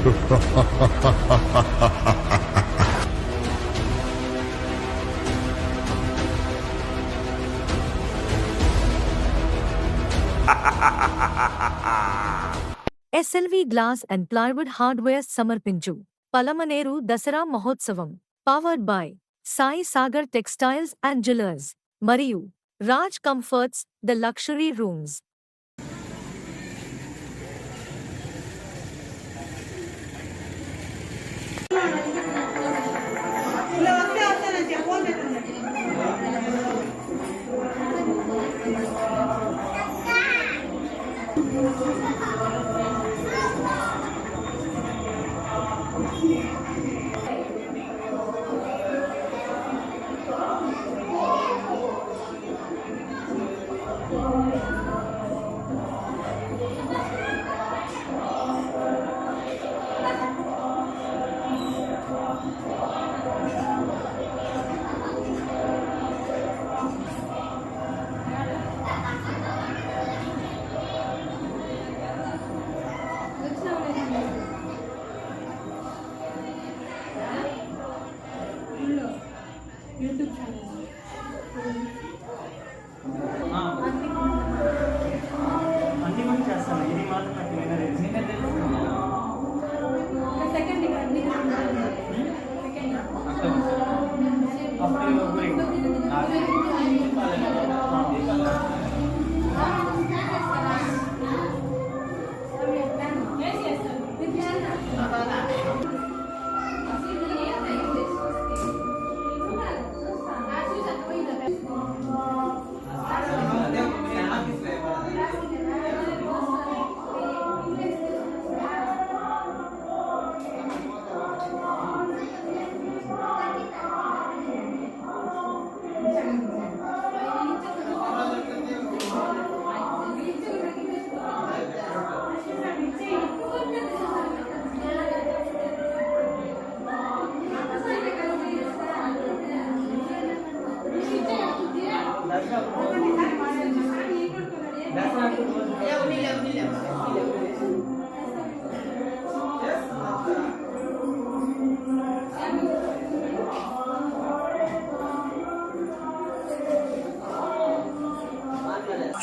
SLV glass and plywood hardware సమర్పించు పలమనేరు దసరా మహోత్సవం powered by Sai Sagar textiles and jewellers మరియు Raj comforts the luxury rooms. YouTube channel అన్ని మంది చేస్తాను. ఇది మాత్రం నాకు సెకండ్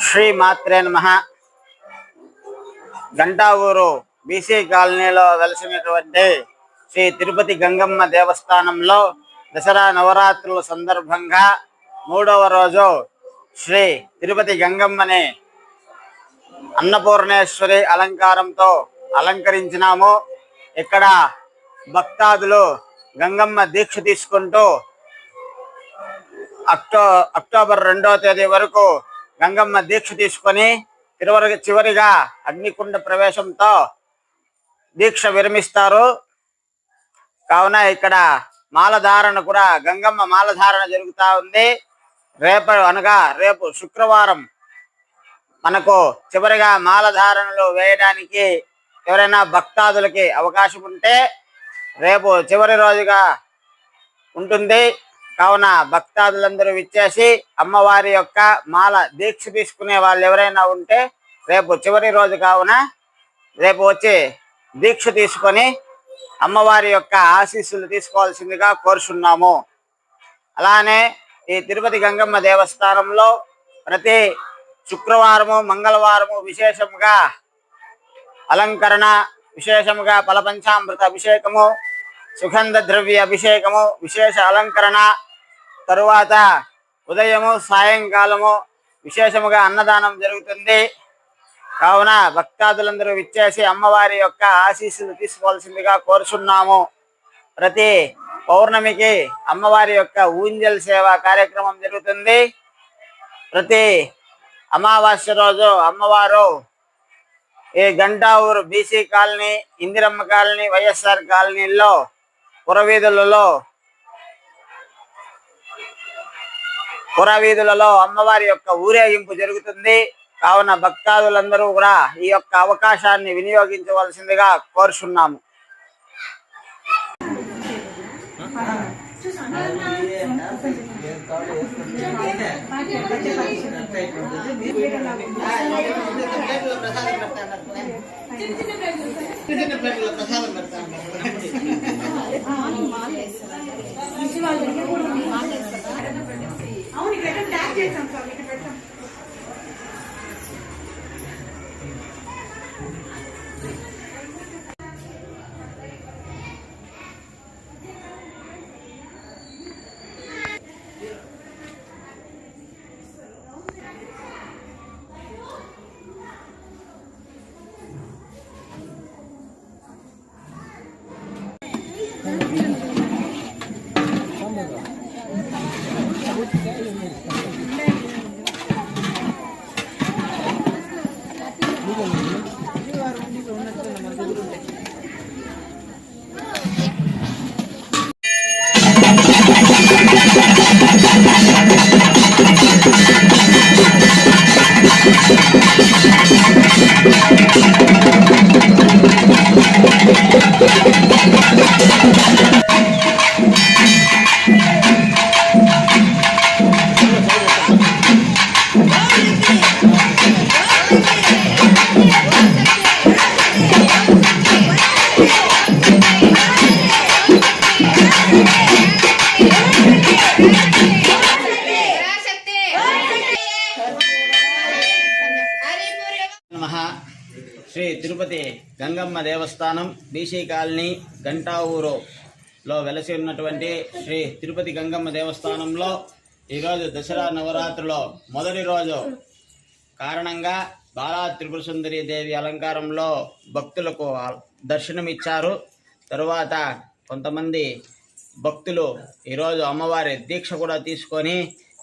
శ్రీ మాత్రే నమః. గంటావూరు బీసీ కాలనీలో వెలసినటువంటి శ్రీ తిరుపతి గంగమ్మ దేవస్థానంలో దసరా నవరాత్రుల సందర్భంగా 3వ రోజు శ్రీ తిరుపతి గంగమ్మని అన్నపూర్ణేశ్వరి అలంకారంతో అలంకరించినాము. ఇక్కడ భక్తాదులు గంగమ్మ దీక్ష తీసుకుంటూ అక్టోబర్ 2వ తేదీ వరకు గంగమ్మ దీక్ష తీసుకొని చివరిగా అగ్నికుండ ప్రవేశంతో దీక్ష విరమిస్తారు. కావున ఇక్కడ మాలధారణ కూడా గంగమ్మ మాలధారణ జరుగుతూ ఉంది. రేపు శుక్రవారం మనకు చివరిగా మాలధారణలు వేయడానికి ఎవరైనా భక్తాదులకి అవకాశం ఉంటే రేపు చివరి రోజుగా ఉంటుంది. కావున భక్తాదులందరూ విచ్చేసి అమ్మవారి యొక్క మాల దీక్ష తీసుకునే వాళ్ళు ఎవరైనా ఉంటే రేపు చివరి రోజు కావున రేపు వచ్చి దీక్ష తీసుకొని అమ్మవారి యొక్క ఆశీస్సులు తీసుకోవాల్సిందిగా కోరుచున్నాము. అలానే ఈ తిరుపతి గంగమ్మ దేవస్థానంలో ప్రతి శుక్రవారము మంగళవారము విశేషంగా అలంకరణ, విశేషంగా ఫలపంచామృత అభిషేకము, సుగంధ ద్రవ్య అభిషేకము, విశేష అలంకరణ, తరువాత ఉదయము సాయంకాలము విశేషముగా అన్నదానం జరుగుతుంది. కావున భక్తాదులందరూ విచ్చేసి అమ్మవారి యొక్క ఆశీస్సులు తీసుకోవాల్సిందిగా కోరుచున్నాము. ప్రతి పౌర్ణమికి అమ్మవారి యొక్క ఊంజల్ సేవ కార్యక్రమం జరుగుతుంది. ప్రతి అమావాస్య రోజు అమ్మవారు ఈ Gantavuru BC colony, Indiramma colony, YSR కాలనీల్లో పురవీధులలో అమ్మవారి యొక్క ఊరేగింపు జరుగుతుంది. కావున భక్తాదులందరూ కూడా ఈ యొక్క అవకాశాన్ని వినియోగించవలసిందిగా కోరుచున్నాము. చిన్న పిల్లల ప్రసాదం పెడతాను. అవును ఇక్కడ ట్యాగ్ చేసాం సార్ ఇక్కడ పెట్టాం. శ్రీ తిరుపతి గంగమ్మ దేవస్థానం బీసీ కాలనీ గంటావూరులో వెలసి ఉన్నటువంటి శ్రీ తిరుపతి గంగమ్మ దేవస్థానంలో ఈరోజు దసరా నవరాత్రిలో మొదటి రోజు కారణంగా బాలా త్రిపుర సుందరి దేవి అలంకారంలో భక్తులకు దర్శనమిచ్చారు. తరువాత కొంతమంది భక్తులు ఈరోజు అమ్మవారి దీక్ష కూడా తీసుకొని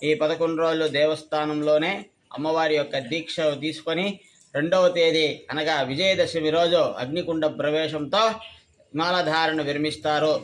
ఈ 11 రోజులు దేవస్థానంలోనే అమ్మవారి యొక్క దీక్ష తీసుకొని 2వ తేదీ అనగా విజయదశమి రోజు అగ్నికుండ ప్రవేశంతో మాలధారణ విరమిస్తారు.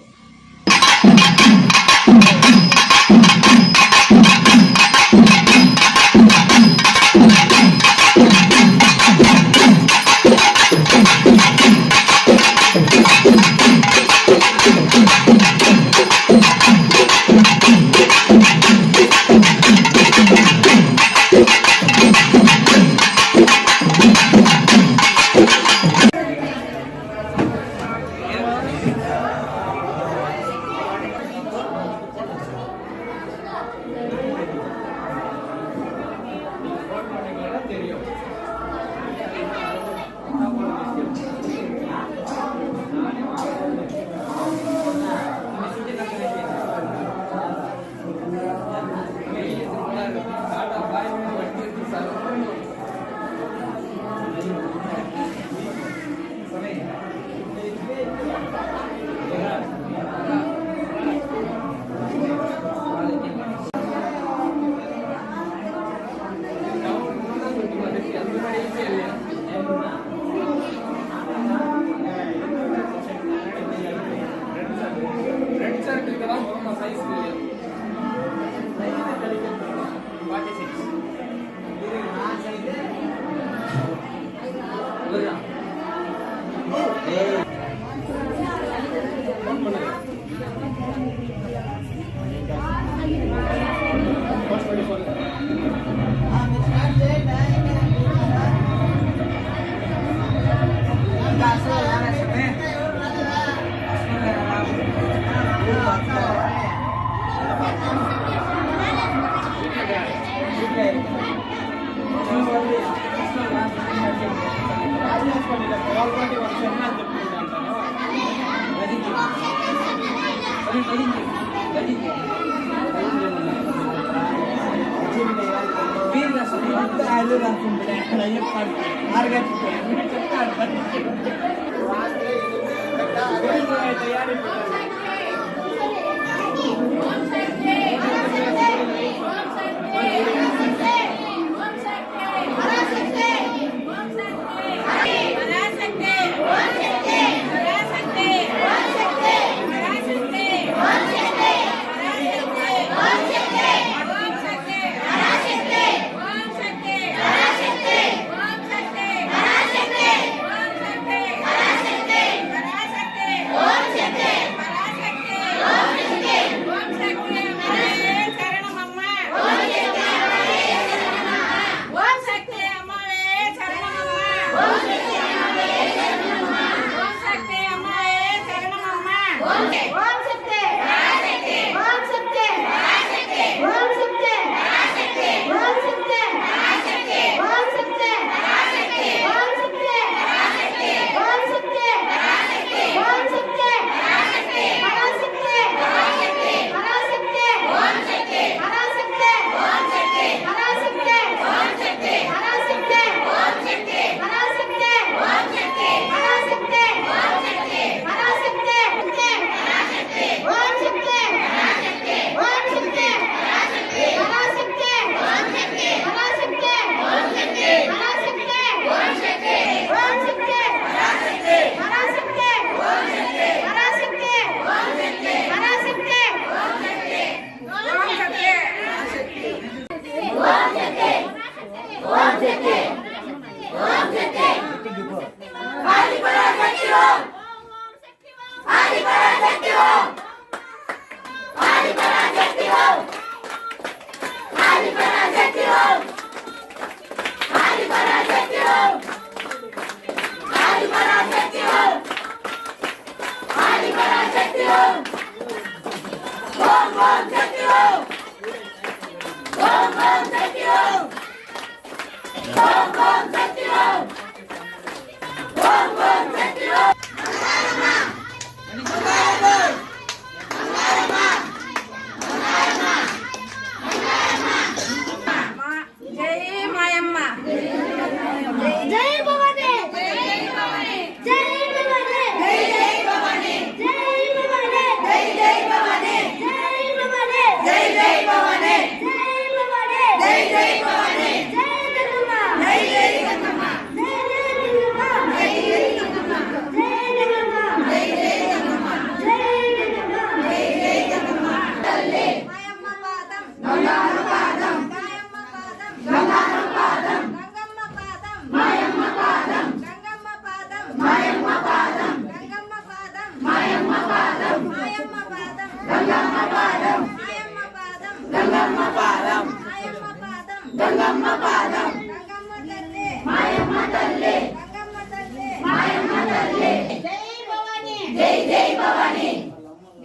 గంగమ్మ పాదం గంగమ్మ తల్లి మాయమ్మ తల్లి గంగమ్మ తల్లి మాయమ్మ తల్లి జై భవాని జై జై భవాని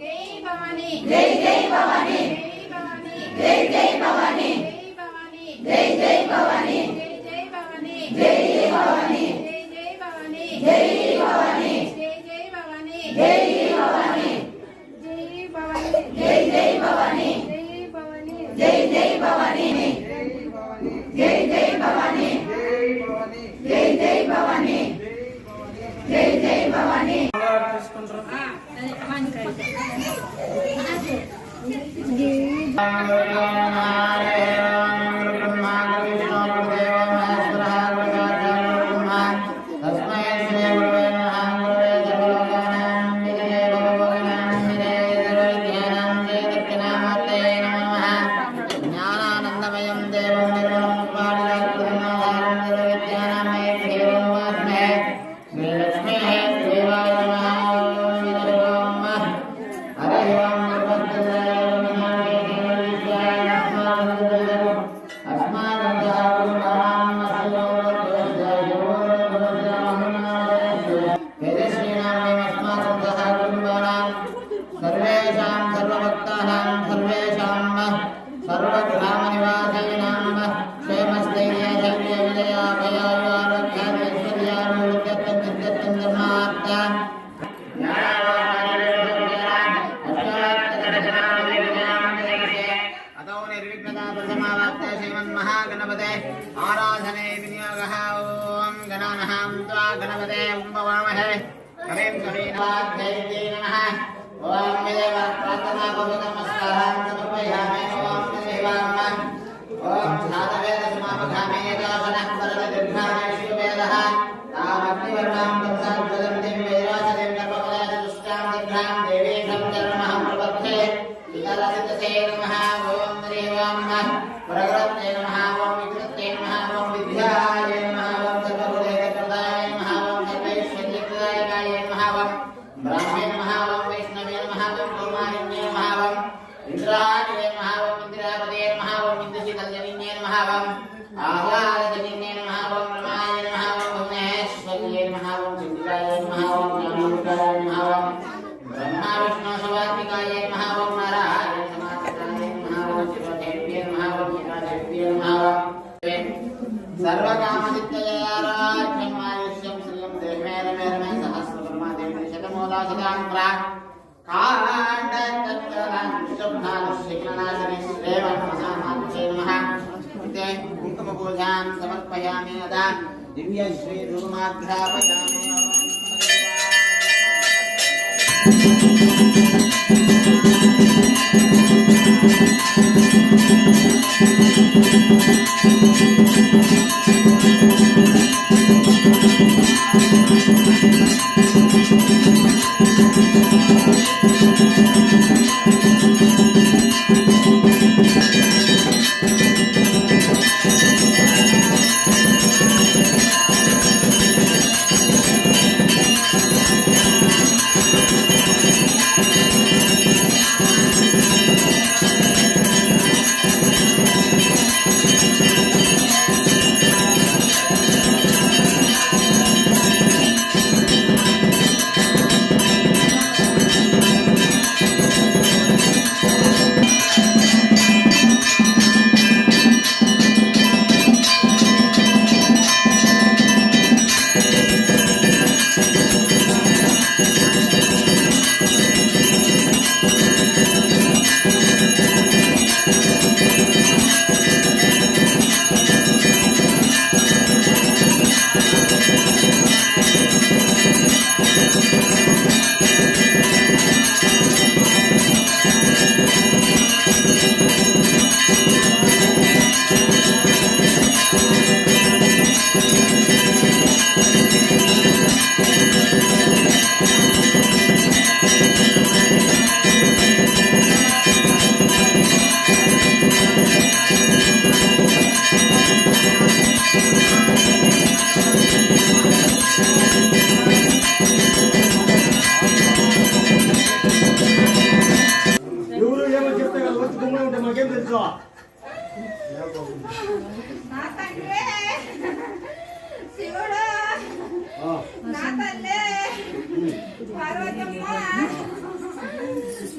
జై భవాని జై జై భవాని జై జై భవాని జై జై భవాని జై భవాని జై జై భవాని జై జై భవాని జై జై భవాని జై జై భవాని జై జై భవాని జై జై భవాని జై జై భవాని జై జై భవాని आराधने विनियोगः ओम गणानां त्वा गणपते उम्भवामहे कविं कवीनाथैते नमः ओम देव प्रार्थना नमस्कारं समर्पयामि ओम देवाय ओम साधवेद समापयामि एकादशः परदीर्घाय शिववेदः तामग्निवर्णां तत्सद्वदन्तिं वेदासदेव कर्मफलाय दुष्टां दीर्घां देवी संचरणः प्रपत्ते इतरसितसे नमः ओम देवाय प्रगृते नमः ओम विकृते नमः ओम विद्याय नमः ओम सर्वभूतैकप्रदाय नमः ओम सर्वैश्वर्यप्रदायकाय नमः ओम ब्रह्मे नमः ओम वैष्णवे नमः ओम कौमारिण्ये नमः ओम इंद्राय नमः ओम इंद्रापदे नमः ओम इंद्रशीतल्यनिन्ये नमः ओम आह्लादजनिन्ये नमः ओम रमाय नमः ओम भुवनेश्वर्ये नमः ओम चण्डिकाय नमः ओम ज्ञानामृताय नमः ओम ब्रह्मा विष्णु सवात्मिकाय नमः ओम नारायण समात्माय नमः ओम शिवदेव्ये नमः ओम शिवादेव्ये नमः ओम सर्वकामसिद्धयाराज्ञमायुष्यं श्रियं देवे रमे रमे सहस्रकर्मा देवी शतमोदाशतां प्राक् काण्डतत्तरां शुभ्नानुष्यज्ञनाशने श्रेवन्मसामात्ये नमः ते कुङ्कुमपूजां समर्पयामि अदा दिव्यश्रीरूपमाघ्रापयामि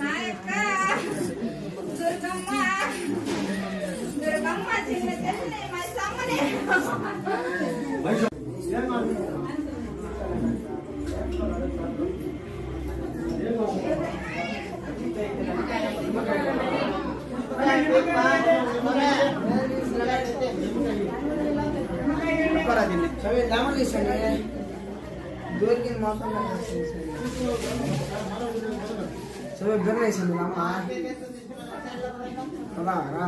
నాయక్క దుర్గమ్మ దుర్గమ్మ చిన్న తల్లి మా సమ్మనే దూరికి మొత్తం సరే బెర్రేసింది అమ్మ రా రా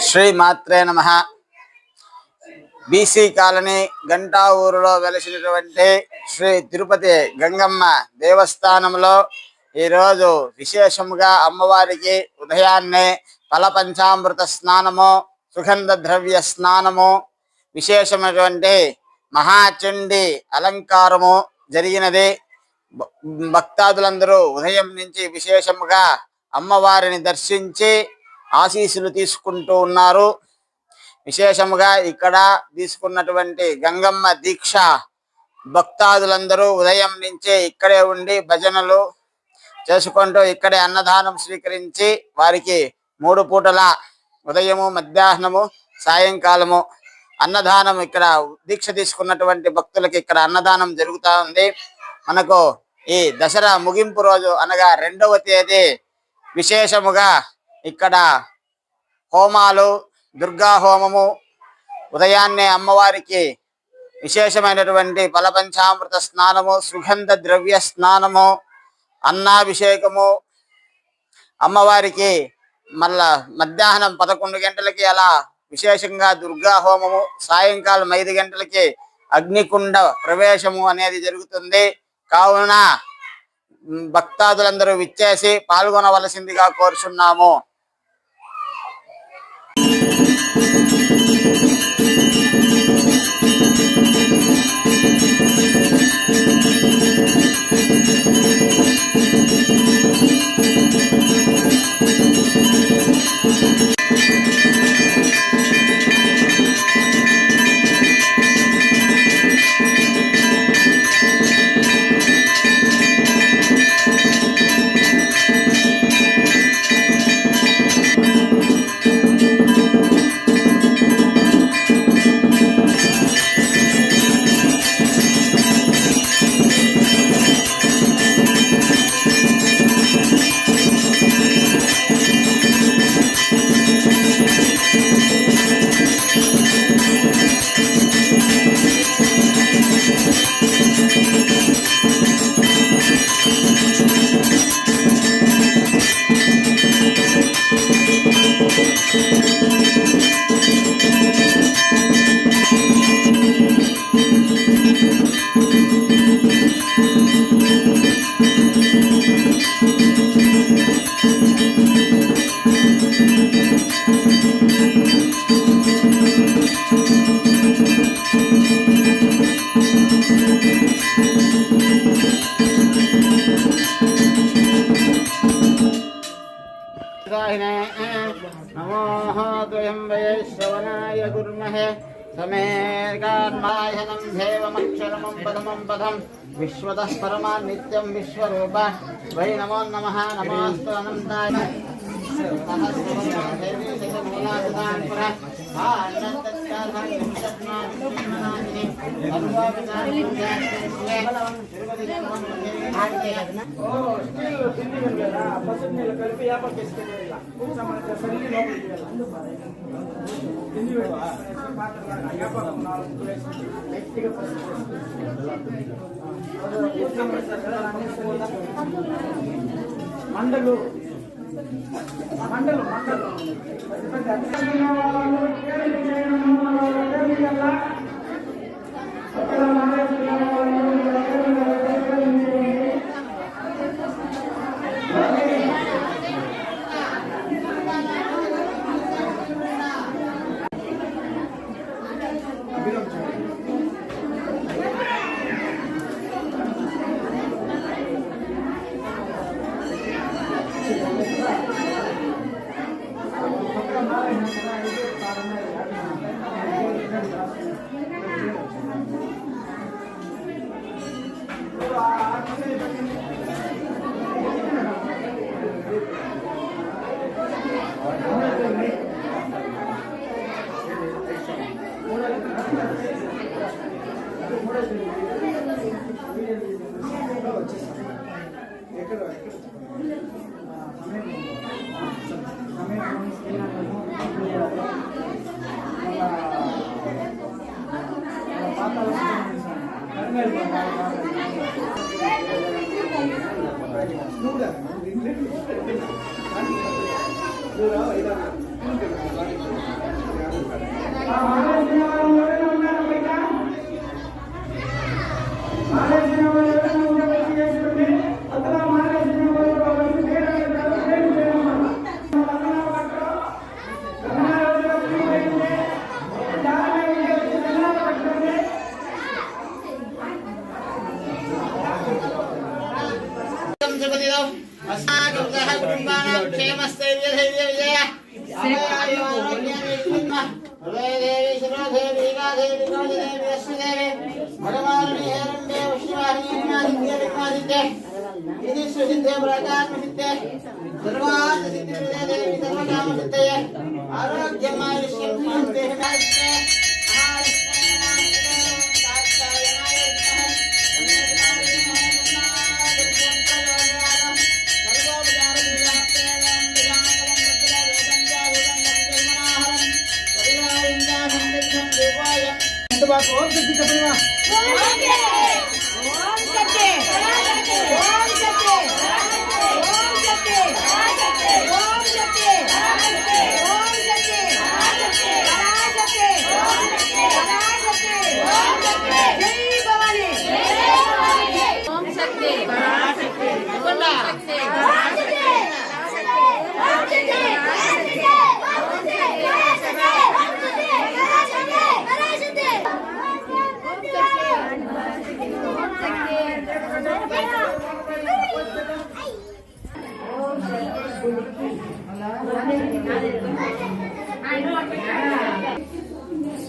శ్రీ మాత్రే నమః. బీసీ కాలనీ గంటా ఊరులో వెలసినటువంటి శ్రీ తిరుపతి గంగమ్మ దేవస్థానంలో ఈరోజు విశేషముగా అమ్మవారికి ఉదయాన్నే ఫలపంచామృత స్నానము, సుగంధ ద్రవ్య స్నానము, విశేషమైనటువంటి మహాచండి అలంకారము జరిగినది. భక్తాదులందరూ ఉదయం నుంచి విశేషముగా అమ్మవారిని దర్శించి ఆశీస్సులు తీసుకుంటూ ఉన్నారు. విశేషముగా ఇక్కడ తీసుకున్నటువంటి గంగమ్మ దీక్ష భక్తాదులందరూ ఉదయం నుంచే ఇక్కడే ఉండి భజనలు చేసుకుంటూ ఇక్కడే అన్నదానం స్వీకరించి వారికి 3 పూటల ఉదయము, మధ్యాహ్నము, సాయంకాలము అన్నదానం ఇక్కడ దీక్ష తీసుకున్నటువంటి భక్తులకి ఇక్కడ అన్నదానం జరుగుతూ ఉంది. మనకు ఈ దసరా ముగింపు రోజు అనగా 2వ తేదీ విశేషముగా ఇక్కడ హోమాలు, దుర్గా హోమము, ఉదయాన్నే అమ్మవారికి విశేషమైనటువంటి ఫలపంచామృత స్నానము, సుగంధ ద్రవ్య స్నానము, అన్నాభిషేకము, అమ్మవారికి మళ్ళా మధ్యాహ్నం 11 గంటలకి అలా విశేషంగా దుర్గా హోమము, సాయంకాలం 5 గంటలకి అగ్నికుండ ప్రవేశము అనేది జరుగుతుంది. కావున భక్తాదులందరూ విచ్చేసి పాల్గొనవలసిందిగా కోరుచున్నాము. नमो द्वयं वैश्रवणाय गुर्महे समेकान्मायनं देवमक्षरमं पदमं पदं विश्वतः परमान् नित्यं विश्वरूप वै नमो नमः नमोऽस्तु अनन्ताय మండలు మండలు మండలు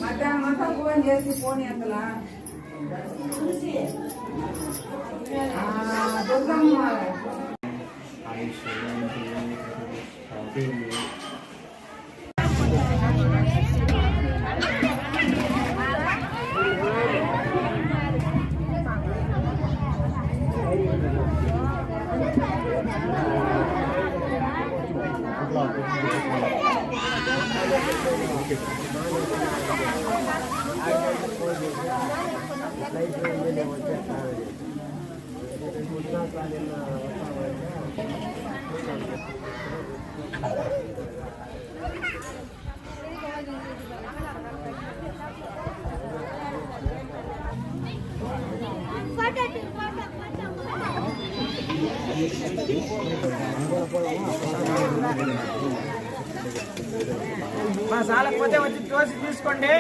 మొత్తం ఫోన్ చేసి ఫోన్ ఎంతలా దుర్గమ్మ మా చాలకపోతే వచ్చి దోసి తీసుకోండి,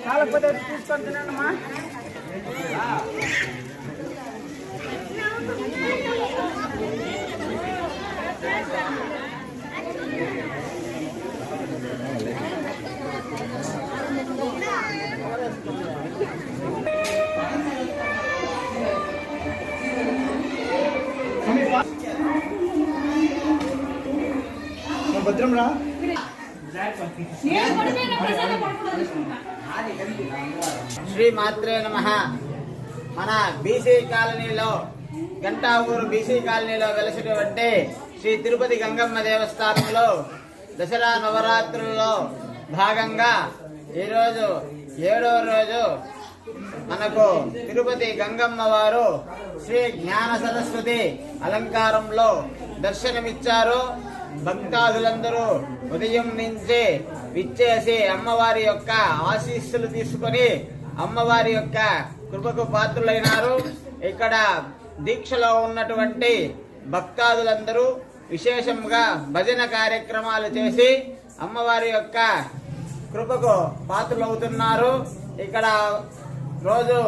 చాలకపోతే వచ్చి తీసుకొని తినండి మా. భద్రం రా. శ్రీ మాత్రే నమః. మన బీసీ కాలనీలో గంటావూరు బీసీ కాలనీలో వెలసినటువంటి శ్రీ తిరుపతి గంగమ్మ దేవస్థానంలో దసరా నవరాత్రుల్లో భాగంగా ఈరోజు 7వ రోజు మనకు తిరుపతి గంగమ్మ వారు శ్రీ జ్ఞాన సరస్వతి అలంకారంలో దర్శనమిచ్చారు. భక్తాదులందరూ ఉదయం నుంచి విచ్చేసి అమ్మవారి యొక్క ఆశీస్సులు తీసుకొని అమ్మవారి యొక్క కృపకు పాత్రులైనారు. ఇక్కడ దీక్షలో ఉన్నటువంటి భక్తాదులందరూ విశేషంగా భజన కార్యక్రమాలు చేసి అమ్మవారి యొక్క కృపకు పాత్రులవుతున్నారు. ఇక్కడ రోజు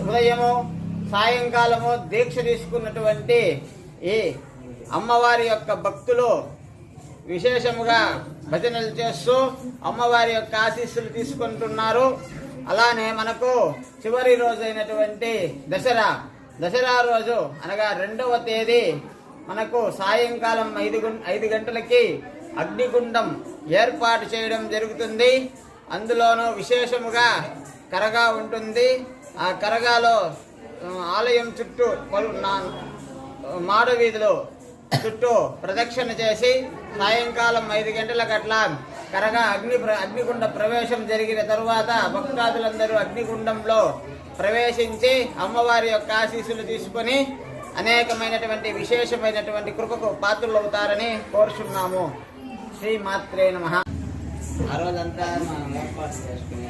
ఉదయము సాయంకాలము దీక్ష తీసుకున్నటువంటి ఈ అమ్మవారి యొక్క భక్తులు విశేషముగా భజనలు చేస్తూ అమ్మవారి యొక్క ఆశీస్సులు తీసుకుంటున్నారు. అలానే మనకు చివరి రోజు అయినటువంటి దసరా రోజు అనగా 2వ తేదీ మనకు సాయంకాలం 5 గంటలకి అగ్నిగుండం ఏర్పాటు చేయడం జరుగుతుంది. అందులోనూ విశేషముగా కరగా ఉంటుంది. ఆ కరగాలో ఆలయం చుట్టూ మాడు వీధులు చుట్టూ ప్రదక్షిణ చేసి సాయంకాలం 5 గంటలకు అట్లా కరగా అగ్నిగుండ ప్రవేశం జరిగిన తరువాత భక్తాదులందరూ అగ్నిగుండంలో ప్రవేశించి అమ్మవారి యొక్క ఆశీస్సులు తీసుకొని అనేకమైనటువంటి విశేషమైనటువంటి కృపకు పాత్రలు అవుతారని కోరుచున్నాము. శ్రీ మాత్రే నమః. ఆ రోజంతా మనం ఏర్పాటు చేసుకుని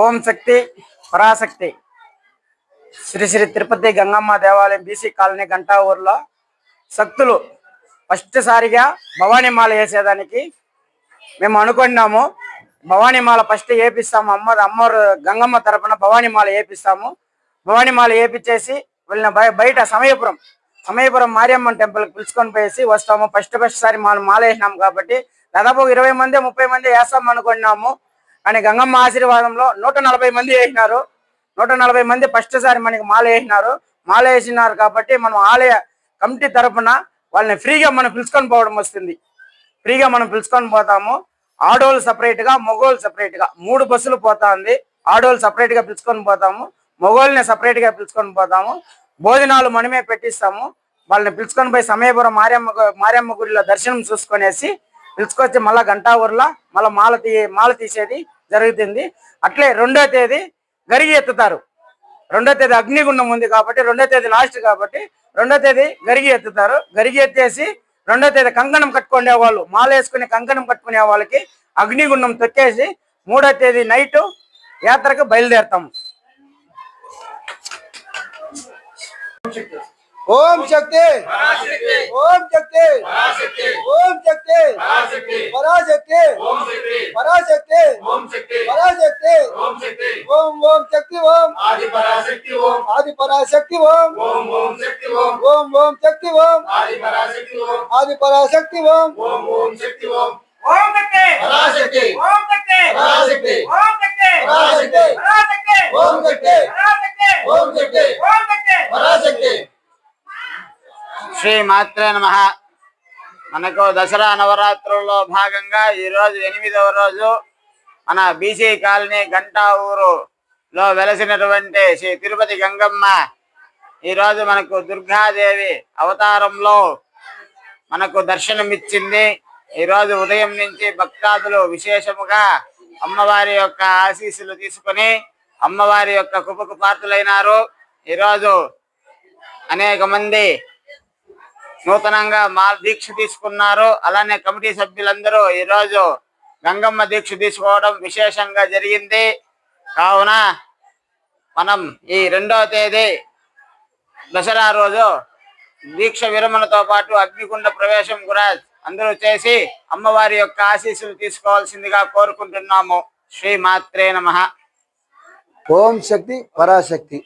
ఓం శక్తి పరాశక్తి. శ్రీ శ్రీ తిరుపతి గంగమ్మ దేవాలయం బీసీ కాలనీ గంటా ఊర్లో శక్తులు ఫస్ట్ సారిగా భవానీమాల వేసేదానికి మేము అనుకున్నాము. భవానీమాల ఫస్ట్ వేపిస్తాము. అమ్మవారు గంగమ్మ తరపున భవానీమాల వేపిస్తాము. భవానీమాల వేపించేసి వెళ్ళిన బయట సమయపురం మారియమ్మ టెంపుల్కి పిలుచుకొని పోయేసి వస్తాము. ఫస్ట్ సారి మాల వేసినాము కాబట్టి దాదాపు 20 మంది 30 మంది వేస్తాం అనుకున్నాము. కానీ గంగమ్మ ఆశీర్వాదంలో 140 మంది వేసినారు. 140 మంది ఫస్ట్ సారి మనకి మాల వేసినారు కాబట్టి మనం ఆలయ కమిటీ తరఫున వాళ్ళని ఫ్రీగా మనం పిలుచుకొని పోవడం వస్తుంది. ఫ్రీగా మనం పిలుచుకొని పోతాము. ఆడోళ్ళు సపరేట్గా మగోళ్ళు సపరేట్గా 3 బస్సులు పోతా ఉంది. ఆడోళ్ళు సపరేట్గా పిలుచుకొని పోతాము, మగోళ్ళని సపరేట్గా పిలుచుకొని పోతాము. భోజనాలు మనమే పెట్టిస్తాము. వాళ్ళని పిలుచుకొని పోయి సమయపురం మారియమ్మ గుడిలో దర్శనం చూసుకొనేసి పిలుచుకొచ్చి మళ్ళీ గంటా ఊర్లో మళ్ళీ మాల తీసేది జరుగుతుంది. అట్లే 2వ తేదీ గరిగి ఎత్తుతారు. 2వ తేదీ అగ్నిగుండం ఉంది కాబట్టి 2వ తేదీ లాస్ట్ కాబట్టి 2వ తేదీ గరిగి ఎత్తుతారు. గరిగి ఎత్తేసి 2వ తేదీ కంకణం కట్టుకునే వాళ్ళు, మాల వేసుకుని కంకణం కట్టుకునే వాళ్ళకి అగ్నిగుండం తొక్కేసి 3వ తేదీ నైట్ యాత్రకు బయలుదేరుతాము. ఓం శక్తి ఓం శక్తి ఓం శక్తి పరాశక్తి పరాశక్తి పరాశక్తి ఓం ఓం శక్తి ఓం ఆది పరాశక్తి ఓం ఓం ఓం శక్తి ఓం ఆది పరాశక్తి ఓం ఓం శక్తి ఓం పరాశక్తి పరాశక్తి ఓం శక్తి పరాశక్తి. శ్రీ మాత్రే నమః. మనకు దసరా నవరాత్రుల్లో భాగంగా ఈరోజు 8వ రోజు మన బీసీ కాలనీ గంటా ఊరులో వెలసినటువంటి శ్రీ తిరుపతి గంగమ్మ ఈరోజు మనకు దుర్గాదేవి అవతారంలో మనకు దర్శనమిచ్చింది. ఈరోజు ఉదయం నుంచి భక్తాదులు విశేషముగా అమ్మవారి యొక్క ఆశీస్సులు తీసుకుని అమ్మవారి యొక్క కృపకు పాత్రులైనారు. ఈరోజు అనేక మంది నూతనంగా దీక్ష తీసుకున్నారు. అలానే కమిటీ సభ్యులందరూ ఈరోజు గంగమ్మ దీక్ష తీసుకోవడం విశేషంగా జరిగింది. కావున మనం ఈ 2వ తేదీ దసరా రోజు దీక్ష విరమణతో పాటు అగ్నిగుండ ప్రవేశం కూడా అందరూ చేసి అమ్మవారి యొక్క ఆశీస్సులు తీసుకోవాల్సిందిగా కోరుకుంటున్నాము. శ్రీ మాత్రే నమః. ఓం శక్తి పరాశక్తి.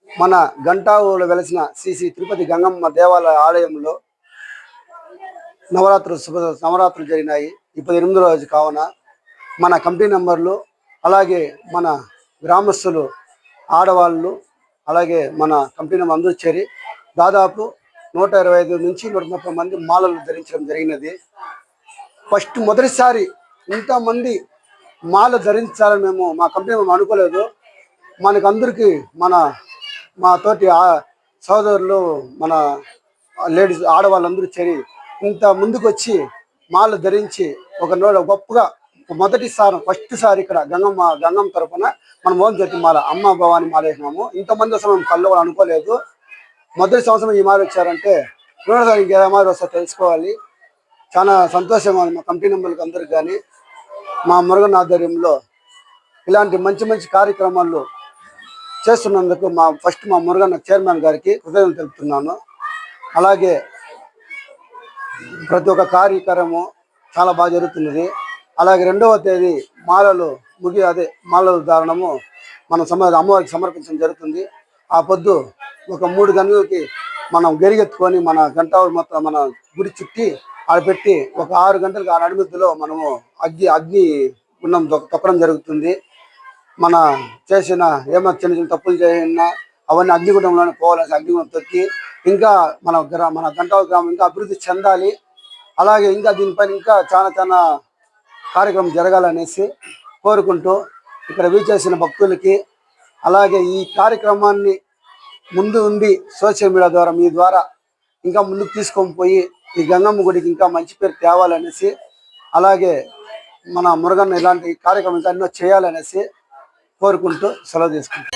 మన గంటా ఊరిలో వెలసిన శ్రీ శ్రీ తిరుపతి గంగమ్మ దేవాలయ ఆలయంలో నవరాత్రులు జరిగినాయి. 28వ రోజు కావున మన కమిటీ మెంబర్లు అలాగే మన గ్రామస్తులు ఆడవాళ్ళు అలాగే మన కంపెనీ అందరూ చేరి దాదాపు 125 నుంచి 130 మంది మాలలు ధరించడం జరిగినది. మొదటిసారి ఇంతమంది మాల ధరించాలని మా కంపెనీ అనుకోలేదు. మనకందరికీ మా తోటి సోదరులు మన లేడీస్ ఆడవాళ్ళందరూ చేరి ఇంత ముందుకు వచ్చి మాల ధరించి గొప్పగా ఫస్ట్ సారి ఇక్కడ గంగమ్మ తరఫున మన మోహన్ జ్యోతి మాల అమ్మ భవాని మాల వేసినాము. ఇంతమంది అసలు మేము కళ్ళు అనుకోలేదు. మొదటి సంవత్సరం ఈ మాల వచ్చారంటే రెండోసారి ఇంకేదో మాల వస్తా తెలుసుకోవాలి. చాలా సంతోషం మా కంపెనీ మెంబర్లకు అందరికి కానీ మా మురుగన్ ఆధ్వర్యంలో ఇలాంటి మంచి మంచి కార్యక్రమాలు చేస్తున్నందుకు మా మురుగన్ చైర్మన్ గారికి కృతజ్ఞతలు తెలుపుతున్నాను. అలాగే ప్రతి ఒక్క కార్యక్రమము చాలా బాగా జరుగుతున్నది. అలాగే 2వ తేదీ మాలలు మాలలు ధారణము మనం అమ్మవారికి సమర్పించడం జరుగుతుంది. ఆ పొద్దు ఒక 3 గంటలకి మనం గెరిగెత్తుకొని మన గంట మొత్తం మన గుడి చుట్టి ఆడ పెట్టి ఒక 6 గంటలకు ఆ నడిమిద్దులో మనము అగ్ని గుండం తొక్కడం జరుగుతుంది. మన చేసిన ఏమైనా చిన్న చిన్న తప్పులు చేసినా అవన్నీ అగ్నిగుండంలోనే పోవాలని అగ్నిగుండం తొక్కి ఇంకా మన గంటావరం గ్రామం ఇంకా అభివృద్ధి చెందాలి. అలాగే ఇంకా దీనిపైన ఇంకా చాలా కార్యక్రమం జరగాలనేసి కోరుకుంటూ ఇక్కడ వీచేసిన భక్తులకి అలాగే ఈ కార్యక్రమాన్ని ముందు ఉండి సోషల్ మీడియా ద్వారా మీ ద్వారా ఇంకా ముందుకు తీసుకొని పోయి ఈ గంగమ్మ గుడికి ఇంకా మంచి పేరు తేవాలనేసి అలాగే మన మురుగన్న ఇలాంటి కార్యక్రమం ఇంకా ఎన్నో చేయాలనేసి కోరుకుంటూ సెలవు తీసుకుంటాం.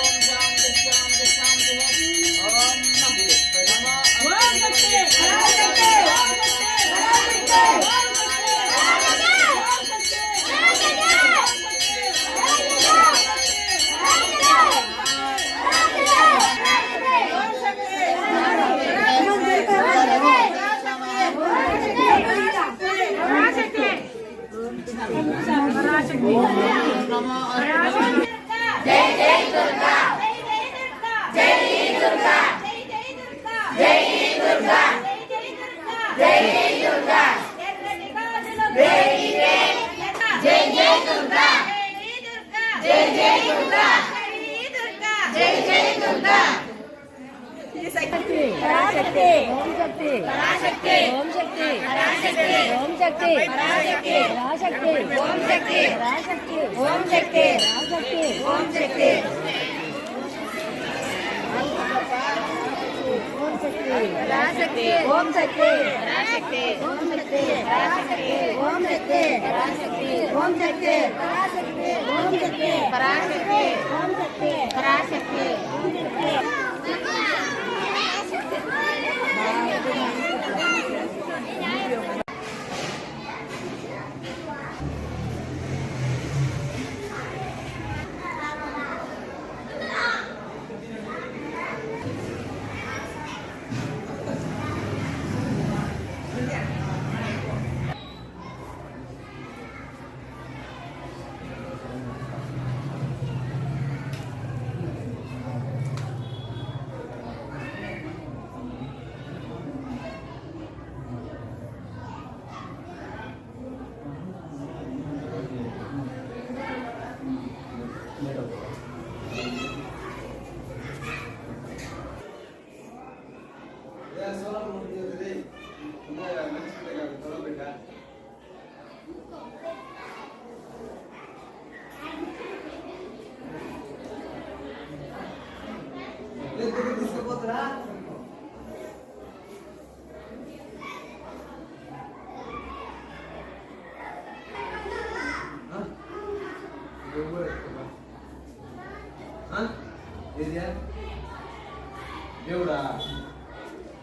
దేవుడా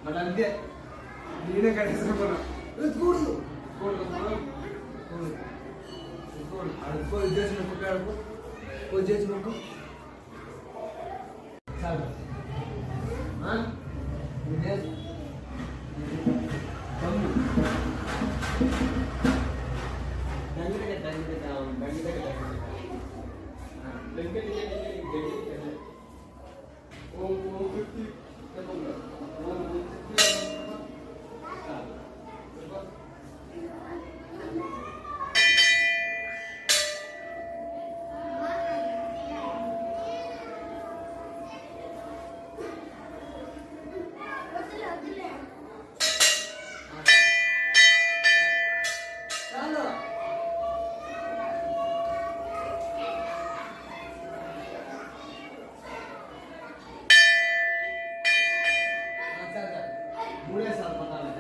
మన అంతే నేనే కట్టేసుకున్నాను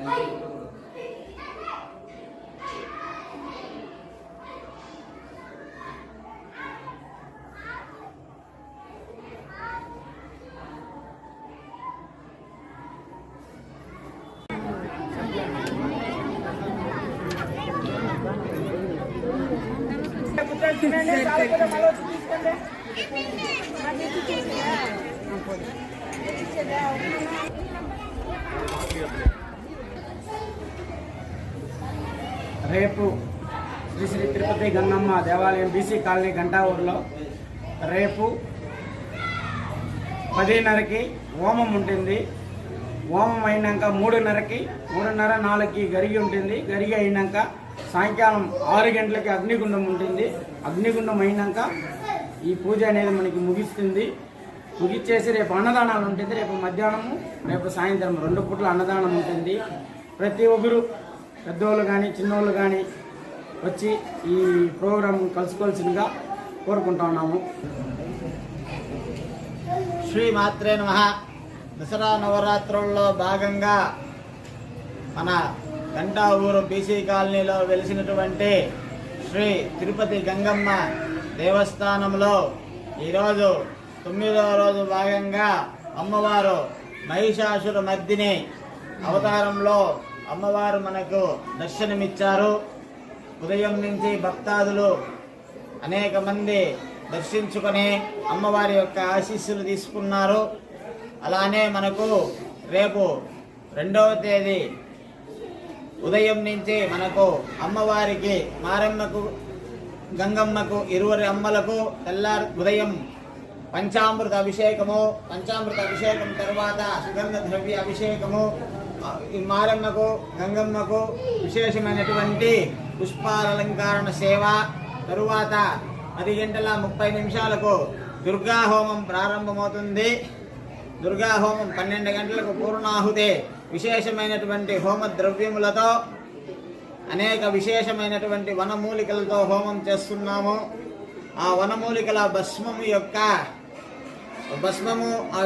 రేపు శ్రీ శ్రీ తిరుపతి గంగమ్మ దేవాలయం బీసీ కాలనీ గంటా ఊర్లో రేపు 10:30కి హోమం ఉంటుంది. హోమం అయినాక 3:30కి 3:30-4కి గరిగి ఉంటుంది. గరిగి అయినాక సాయంకాలం 6 గంటలకి అగ్నిగుండం ఉంటుంది. అగ్నిగుండం అయినాక ఈ పూజ అనేది మనకి ముగిస్తుంది. ముగిచ్చేసి రేపు అన్నదానాలు ఉంటుంది. రేపు మధ్యాహ్నము రేపు సాయంత్రం 2 పూట్ల అన్నదానం ఉంటుంది. ప్రతి ఒక్కరు పెద్దోళ్ళు కానీ చిన్నోళ్ళు కానీ వచ్చి ఈ ప్రోగ్రాం కలుసుకోవాల్సిందిగా కోరుకుంటా ఉన్నాము. శ్రీ మాత్రే నమః. దసరా నవరాత్రుల్లో భాగంగా మన గంటా ఊరు బీసీ కాలనీలో వెలిసినటువంటి శ్రీ తిరుపతి గంగమ్మ దేవస్థానంలో ఈరోజు 9వ రోజు భాగంగా అమ్మవారు మహిషాసుర మర్దిని అవతారంలో అమ్మవారు మనకు దర్శనమిచ్చారు. ఉదయం నుంచి భక్తాదులు అనేక మంది దర్శించుకొని అమ్మవారి యొక్క ఆశీస్సులు తీసుకున్నారు. అలానే మనకు రేపు 2వ తేదీ ఉదయం నుంచి మనకు అమ్మవారికి మారమ్మకు గంగమ్మకు ఇరువురి అమ్మలకు ఉదయం పంచామృత అభిషేకము, పంచామృత అభిషేకం తర్వాత సుగంధ ద్రవ్య అభిషేకము, ఈ మారమ్మకు గంగమ్మకు విశేషమైనటువంటి పుష్పాలంకరణ సేవ, తరువాత 10:30 దుర్గా హోమం ప్రారంభమవుతుంది. దుర్గా హోమం 12 గంటలకు పూర్ణాహుతి విశేషమైనటువంటి హోమ ద్రవ్యములతో అనేక విశేషమైనటువంటి వనమూలికలతో హోమం చేస్తున్నాము. ఆ వనమూలికల భస్మము ఆ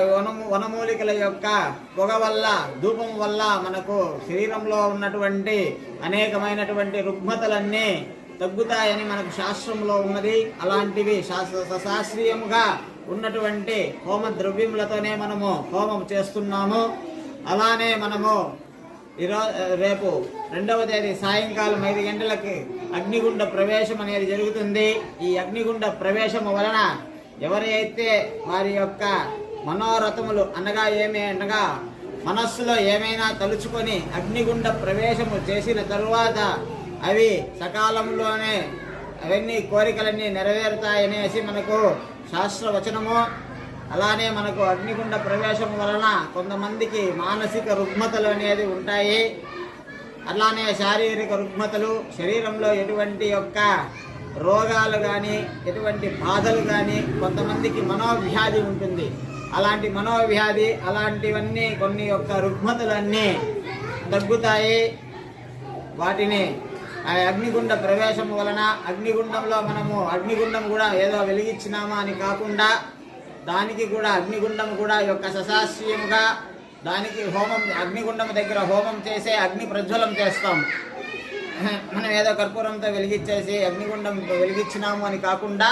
వనమూలికల యొక్క పొగ వల్ల ధూపం వల్ల మనకు శరీరంలో ఉన్నటువంటి అనేకమైనటువంటి రుగ్మతలన్నీ తగ్గుతాయని మనకు శాస్త్రంలో ఉన్నది. అలాంటివి శాస్త్రీయముగా ఉన్నటువంటి హోమ ద్రవ్యములతోనే మనము హోమం చేస్తున్నాము. అలానే మనము రేపు 2వ తేదీ సాయంకాలం 5 గంటలకి అగ్నిగుండ ప్రవేశం అనేది జరుగుతుంది. ఈ అగ్నిగుండ ప్రవేశము వలన ఎవరైతే వారి యొక్క మనోరథములు అనగా మనస్సులో ఏమైనా తలుచుకొని అగ్నిగుండ ప్రవేశము చేసిన తరువాత అవి సకాలంలోనే అవన్నీ కోరికలన్నీ నెరవేరుతాయనేసి మనకు శాస్త్రవచనము. అలానే మనకు అగ్నిగుండ ప్రవేశం వలన కొంతమందికి మానసిక రుగ్మతలు అనేది ఉంటాయి. అలానే శారీరక రుగ్మతలు, శరీరంలో ఎటువంటి యొక్క రోగాలు కానీ ఎటువంటి బాధలు కానీ, కొంతమందికి మనోవ్యాధి ఉంటుంది. అలాంటి మనోవ్యాధి అలాంటివన్నీ కొన్ని యొక్క రుగ్మతలన్నీ తగ్గుతాయి. వాటిని ఆ అగ్నిగుండ ప్రవేశం వలన అగ్నిగుండంలో మనము అగ్నిగుండం కూడా ఏదో వెలిగించినామా అని కాకుండా దానికి కూడా అగ్నిగుండం కూడా యొక్క సశాస్త్రీయంగా దానికి హోమం అగ్నిగుండం దగ్గర హోమం చేసే అగ్ని ప్రజ్వలం చేస్తాం. మనం ఏదో కర్పూరంతో వెలిగించేసి అగ్నిగుండం వెలిగించినాము అని కాకుండా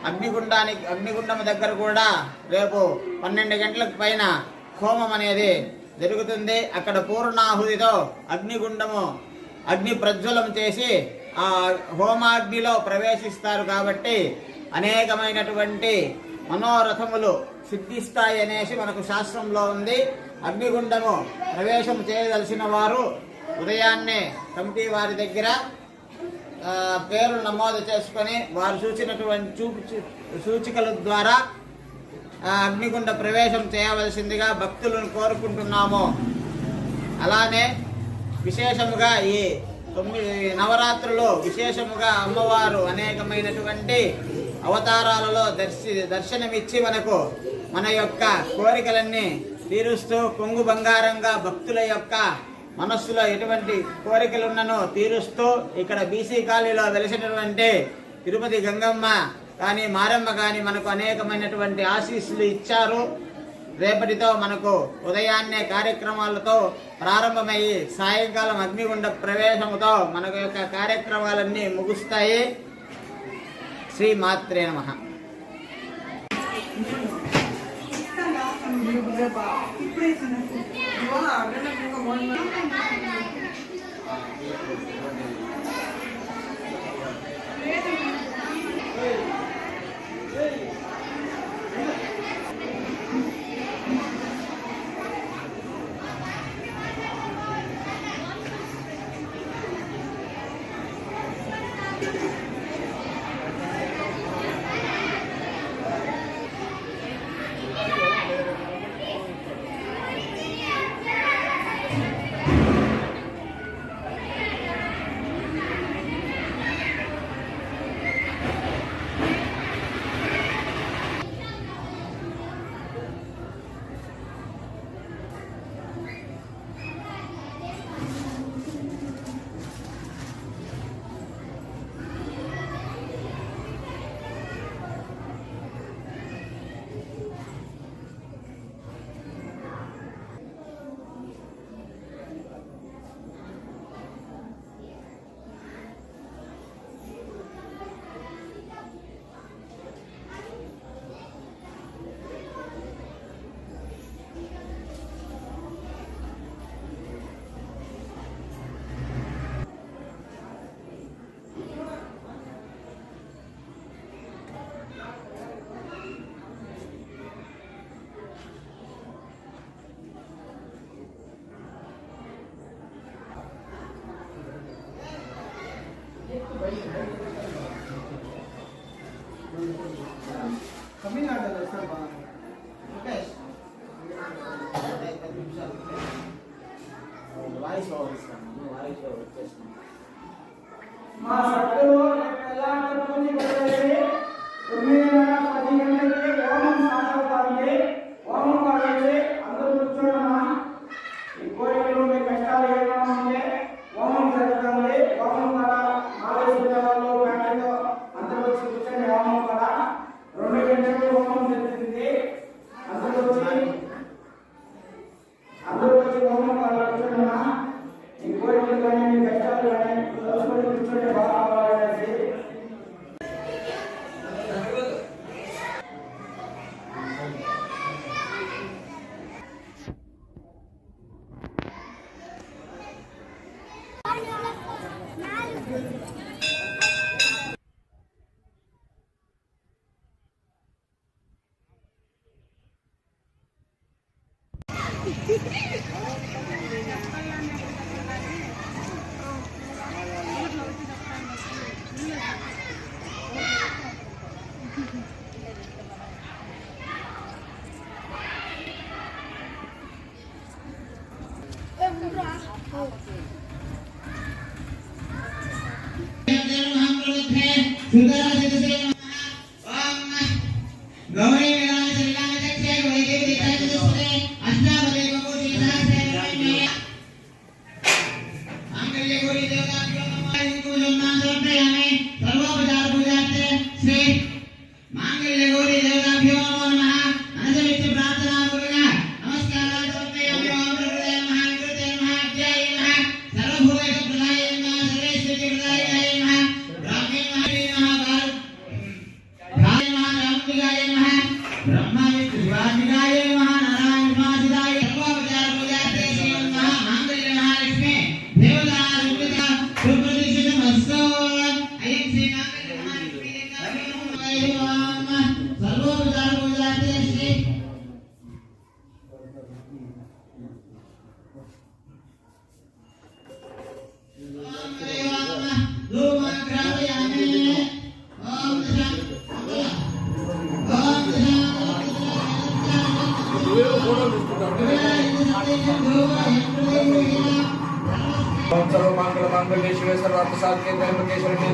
అగ్నిగుండం దగ్గర కూడా రేపు 12 గంటలకు పైన హోమం అనేది జరుగుతుంది. అక్కడ పూర్ణాహుతితో అగ్ని ప్రజ్వలం చేసి ఆ హోమాగ్నిలో ప్రవేశిస్తారు. కాబట్టి అనేకమైనటువంటి మనోరథములు సిద్ధిస్తాయి అనేసి మనకు శాస్త్రంలో ఉంది. అగ్నిగుండము ప్రవేశం చేయదలిసిన వారు ఉదయాన్నే కమిటీ వారి దగ్గర పేర్లు నమోదు చేసుకొని వారు చూసినటువంటి సూచికల ద్వారా అగ్నిగుండ ప్రవేశం చేయవలసిందిగా భక్తులను కోరుకుంటున్నాము. అలానే విశేషముగా ఈ 9 నవరాత్రులు విశేషముగా అమ్మవారు అనేకమైనటువంటి అవతారాలలో దర్శనమిచ్చి మన యొక్క కోరికలన్నీ తీరుస్తూ కొంగు బంగారంగా భక్తుల యొక్క మనస్సులో ఎటువంటి కోరికలున్ననో తీరుస్తూ ఇక్కడ బీసీ కాలనీలో వెలిసినటువంటి తిరుపతి గంగమ్మ కానీ మారమ్మ కానీ మనకు అనేకమైనటువంటి ఆశీస్సులు ఇచ్చారు. రేపటితో మనకు ఉదయాన్నే కార్యక్రమాలతో ప్రారంభమయ్యి సాయంకాలం అగ్నిగుండ ప్రవేశముతో మనకు యొక్క కార్యక్రమాలన్నీ ముగుస్తాయి. శ్రీ మాత్రే నమః. మా సభ్యులు ఎలాంటి పెట్టేసి 9:10 గంటలకి హోమం స్టార్ట్ అవుతుంది. హోమం కావాలి, అందరూ కూర్చోడమ్మా. ఈ కోరికలు మీ కష్టాలు ఏమైనా ఉంటే హోమం జరుగుతుంది. హోమం కూడా మాలేసుకునే వాళ్ళు ఫ్యామిలీతో అందరూ వచ్చి కూర్చొని హోమం కూడా 2 గంటలకు హోమం జరుగుతుంది. అందరూ వచ్చి హోమం కూడా కూర్చోడమ్మా. ఈ కోరికలు కానీ మీ కష్టాలు కానీ కూర్చొని బాగా కావాలనేసి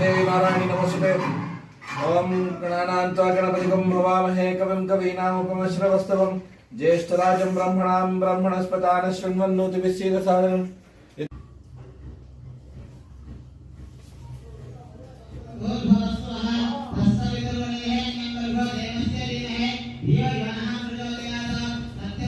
देवी नारायणी नमस्ते। ओम गणानान्त्वा गणपतिगं भवामहे कविं कवीनामुपमश्रवस्तवं ज्येष्ठराजं ब्रह्मणां ब्रह्मणस्पतान् शृण्वन्नोतिभिः सीदसादनम्। धियो यो नः प्रचोदयात्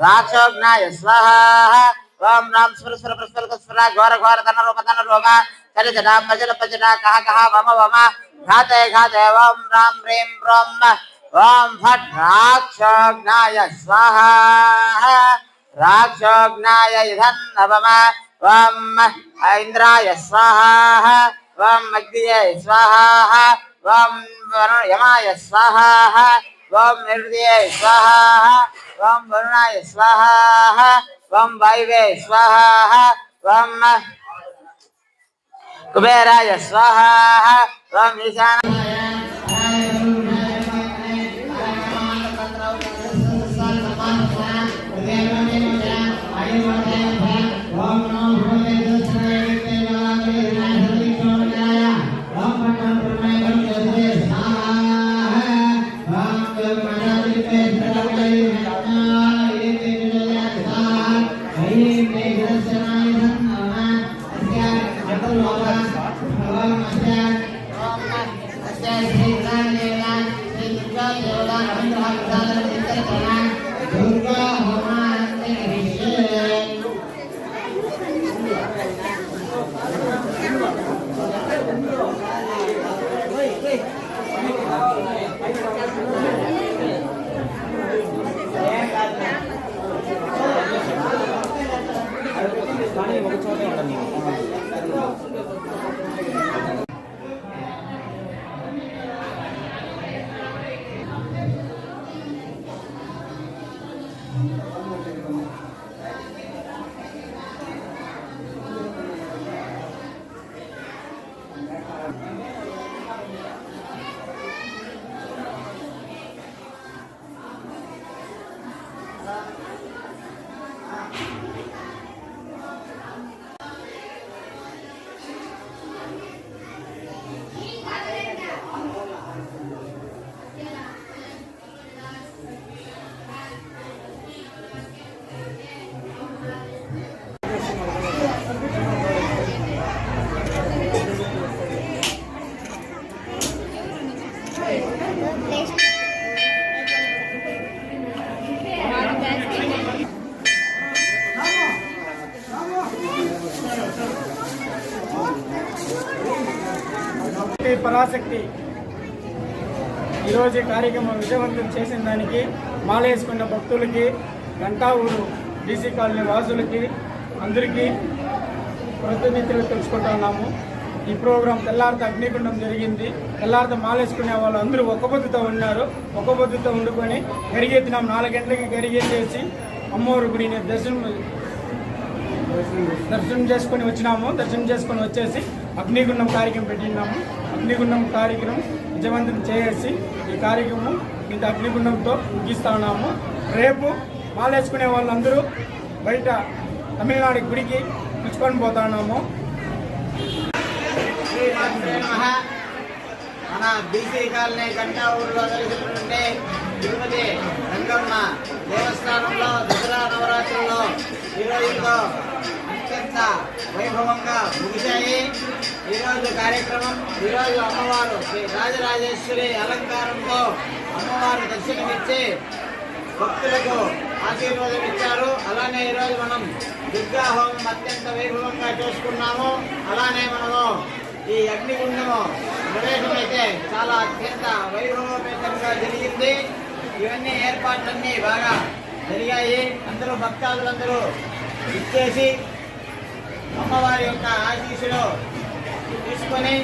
राक्षोग्नाय स्वाहा ओम राम स्वर स्वर प्रस्वर स्वर घोर घोर धन रोग चरित राम मजल पजरा कहा वम वम घाते घाते ओम राम ह्रीं ब्रह्म ओम फट राक्षोग्नाय स्वाहा राक्षोग्नाय धन्नवम ओम इंद्राय स्वाहा ओम अग्निये स्वाहा ओम यमाय स्वाहा ओम निर्दये स्वाहा ओम वरुणाय स्वाहा ओम वायवे स्वाहा ओम कुबेराय स्वाहा ओम ईशानाय పరాశక్తి ఈరోజు కార్యక్రమం విజయవంతం చేసిన దానికి మాలేసుకున్న భక్తులకి గంటా ఊరు డీసీ కాలనీ వాసులకి అందరికీ కృతజ్ఞతలు తెలుసుకుంటున్నాము. ఈ ప్రోగ్రాం తెల్లారితో అగ్నిగుండం జరిగింది. తెల్లారితో మాలేసుకునే వాళ్ళు అందరూ ఒక్క పొద్దుతో ఉన్నారు. ఒక్క పొద్దుతో వండుకొని గరిగెత్తినాము. 4 గంటలకి గరిగెత్తేసి అమ్మవారి గుడిని దర్శనం చేసుకొని వచ్చినాము. దర్శనం చేసుకొని వచ్చేసి అగ్నిగుండం కార్యక్రమం పెట్టినాము. అగ్నిగుండం కార్యక్రమం విజయవంతం చేసి ఈ కార్యక్రమం ఇంత అగ్నిగుండంతో ముగిస్తా ఉన్నాము. రేపు మాలేసుకునే వాళ్ళందరూ బయట తమిళనాడు గుడికి పిలుచుకొని పోతున్నాము. మన బీసీ కాలనీ గంటా ఊరిలో వెలిసినటువంటి తిరుపతి రంగమ్మ దేవస్థానంలో దసరా నవరాత్రుల్లో ఈరోజుతో అత్యంత వైభవంగా ముగిశాయి. ఈరోజు కార్యక్రమం ఈరోజు అమ్మవారు శ్రీ రాజరాజేశ్వరి అలంకారంతో అమ్మవారు దర్శనమిచ్చి భక్తులకు ఆశీర్వాదం ఇచ్చారు. అలానే ఈరోజు మనం దుర్గా హోమం అత్యంత వైభవంగా చేసుకున్నాము. అలానే మనము ఈ అగ్నిగుండము ప్రవేశం అయితే చాలా అత్యంత వైభవపేతంగా జరిగింది. ఇవన్నీ ఏర్పాట్లన్నీ బాగా జరిగాయి. అందరూ భక్తాదులందరూ ఇచ్చేసి అమ్మవారి యొక్క ఆశీస్సులు తీసుకొని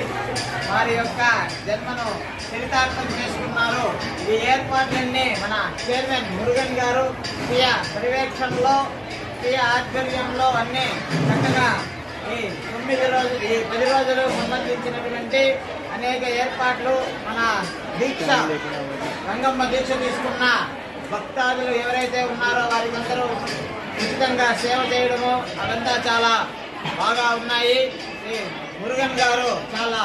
వారి యొక్క జన్మను చరితార్థం చేసుకున్నారు. ఈ ఏర్పాట్లన్నీ మన చైర్మన్ మురుగన్ గారు స్వీయ పర్యవేక్షణలో స్వీయ ఆధ్వర్యంలో అన్నీ చక్కగా ఈ 10 రోజులు సంబంధించినటువంటి అనేక ఏర్పాట్లు మన దీక్ష రంగమ్మ దీక్ష తీసుకున్న భక్తాదులు ఎవరైతే ఉన్నారో వారికి అందరూ ఉచితంగా సేవ చేయడము అదంతా చాలా బాగా ఉన్నాయి. శ్రీ మురుగన్ గారు చాలా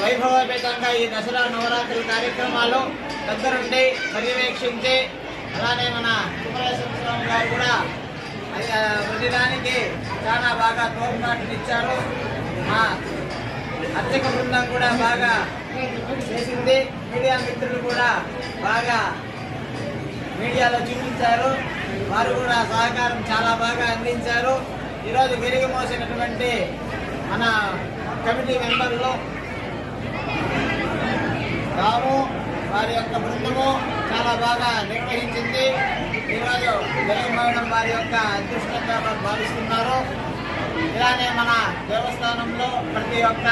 వైభవపేతంగా ఈ దసరా నవరాత్రుల కార్యక్రమాలు దగ్గరుండి పర్యవేక్షించి, అలానే మన కుమరేశ్వర స్వామి గారు కూడా ప్రతిదానికి చాలా బాగా తోడ్పాటునిచ్చారు. మా అర్చక బృందం కూడా బాగా చేసింది. మీడియా మిత్రులు కూడా బాగా మీడియాలో చూపించారు. వారు కూడా సహకారం చాలా బాగా అందించారు. ఈరోజు గిరిగి మోసినటువంటి మన కమిటీ మెంబర్లు రాము వారి యొక్క బృందము చాలా బాగా నిర్వహించింది. ఈరోజు వెలుగుమోయడం వారి యొక్క అదృష్టంగా భావిస్తున్నారు. ఇలానే మన దేవస్థానంలో ప్రతి ఒక్క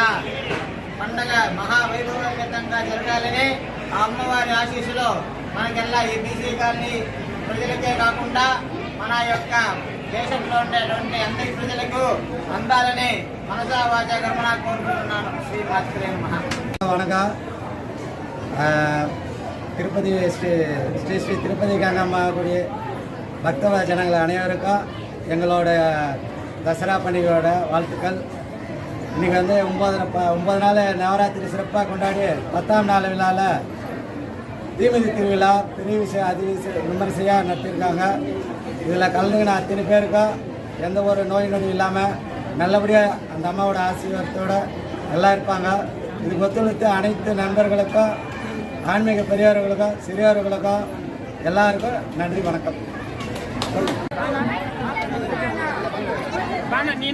పండగ మహావైభవపేతంగా జరగాలని ఆ అమ్మవారి ఆశీస్సులో మనకెల్లా ఈ బీసీ కాలనీ ప్రజలకే కాకుండా మన యొక్క దేశంలో ఉండేటువంటి అందరి ప్రజలకు అందాలని మనసా వాచా కర్మణ కోరుకుంటున్నాను. శ్రీ మాత్రే నమః. வணக்கம். திருப்பதி ஸ்ரீ ஸ்ரீ ஸ்ரீ திருப்பதி கங்கம்மா கூடிய பக்தவ ஜனங்கள் அனைவருக்கும் எங்களோட தசரா பண்டிகையோட வாழ்த்துக்கள். இன்றைக்கி வந்து 9 நாள் நவராத்திரி சிறப்பாக கொண்டாடி 10ஆம் நாள் விழாவில் தீமிதி திருவிழா பெரிய விமரிசையாக நடத்தியிருக்காங்க. இதில் கலந்துக்கின அத்தனை பேருக்கும் எந்த ஒரு நோய் நொடி இல்லாமல் நல்லபடியாக அந்த அம்மாவோட ஆசீர்வாதத்தோடு எல்லாம் இருப்பாங்க. இதுக்கு ஒத்துழைத்து அனைத்து நண்பர்களுக்கும், ஆன்மீக பெரியவர்களுக்கும், சிறியவர்களுக்கும் எல்லாருக்கும் நன்றி, வணக்கம். நீ